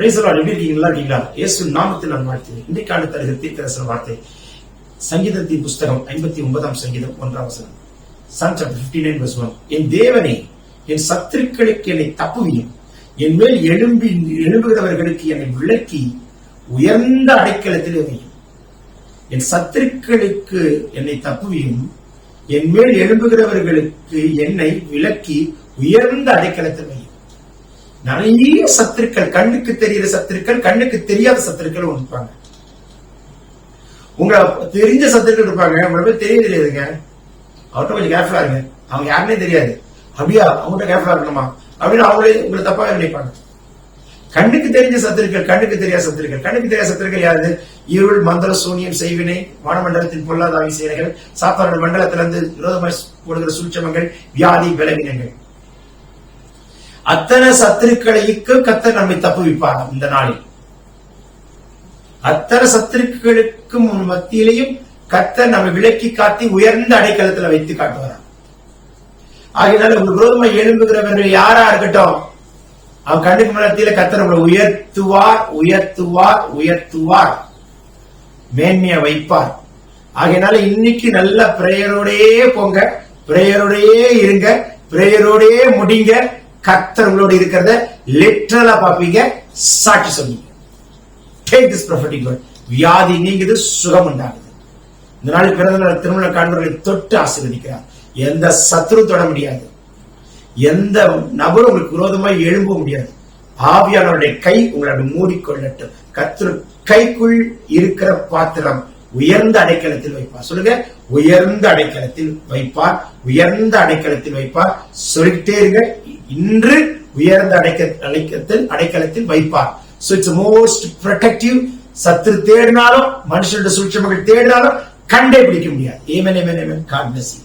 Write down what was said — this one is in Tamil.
எப்படி இருக்கீங்களா? இயேசு நாமத்தில் நான் வாழ்த்துகிறேன். இன்றைக்கான தருகிற தீர்க்கதரிசன வார்த்தை சங்கீதத்தின் புஸ்தகம் 59 சங்கீதம் 1 வசனம். Psalm chapter 59 verse 1. என் தேவனே, என் சத்துருக்களுக்கு என்னை தப்புவியும், என் மேல் எழும்புகிறவர்களுக்கு என்னை விலக்கி உயர்ந்த அடைக்கலத்தில் வையும். என் சத்துருக்களுக்கு என்னை தப்புவியும், என் மேல் எழும்புகிறவர்களுக்கு என்னை விலக்கி உயர்ந்த அடைக்கலத்தில் வையும். நிறைய சத்துருக்கள், கண்ணுக்கு தெரிகிற சத்துருக்கள், கண்ணுக்கு தெரியாத சத்துருக்கள் இருப்பாங்க. உங்க தெரிஞ்ச சத்துருக்கள் இருப்பாங்க, உங்களை தெரியாதுங்க. அவர்கிட்ட கொஞ்சம் கேர்ஃபுல்லா இருங்க. அவங்க யாருன்னே தெரியாது. அப்படியா, அவங்ககிட்ட கேர்ஃபுல்லா இருக்கணுமா அப்படின்னு அவங்களே உங்களை தப்பாக நினைப்பாங்க. கண்ணுக்கு தெரிஞ்ச சத்துருக்கள், கண்ணுக்கு தெரியாத சத்துருக்கள். கண்ணுக்கு தெரியாத சத்துருக்கள் யாரு? இருள், மந்திர, சூனியம், செய்வினை, வானமண்டலத்தின் பொல்லாத ஆவிசேனைகள், சாத்தான மண்டலத்திலிருந்து விரோதமாய் போடுகிற சூழ்ச்சமங்கள், வியாதி, விலகினங்கள். அத்தனை சத்துருக்களுக்கு கர்த்தர் நம்மை தப்புவிப்பார். இந்த நாளில் அத்தனை சத்துருக்களுக்கும் மத்தியிலையும் கர்த்தர் நம்மை விலக்கி காட்டி உயர்ந்த அடைக்கலத்துல வைத்து காட்டுவார். ஆகையினால உங்க விரோதமாக எழும்புகிறவர்கள் யாரா இருக்கட்டும், அவன் கண்ணுக்கு மத்தியில கர்த்தர் உங்களை உயர்த்துவார், உயர்த்துவார், உயர்த்துவார், மேன்மையா வைப்பார். ஆகையினால இன்னைக்கு நல்ல பிரேயரோடே போங்க, பிரேயரோடே இருங்க, பிரேயரோடே முடிங்க. கர்த்தர் உங்களோட இருக்கிறத லிட்டரலா பாப்பீங்க, சாட்சி சொல்லுங்க. Take this prophetic word. வியாதி நீங்குது, சுகம் உண்டாகுது. இந்த நாள் பிறந்த நாள் திருமண காண்பர்களை தொட்டு ஆசீர்வதிக்கிறார். எந்த சத்துரு தொட முடியாது, எந்த நபரும் உங்களுக்கு விரோதமாய் எழும்ப முடியாது. ஆவியானவருடைய கை உங்களை மூடிக்கொள்ளட்டும். கர்த்தர் கைக்குள் இருக்கிற பாத்திரம் உயர்ந்த அடைக்கலத்தில் வைப்பார். சொல்லுங்க, உயர்ந்த அடைக்கலத்தில் வைப்பார், உயர்ந்த அடைக்கலத்தில் வைப்பார். சொல்லிக்கிட்டே இருங்க. இன்று உயர்ந்த அடைக்கலத்தில் வைப்பார். So it's most protective. சத்துரு தேடினாலும், மனுஷனுடைய சூழ்ச்சிகள் தேடினாலும் கண்டே பிடிக்க முடியாது. Amen, amen, amen. God bless you.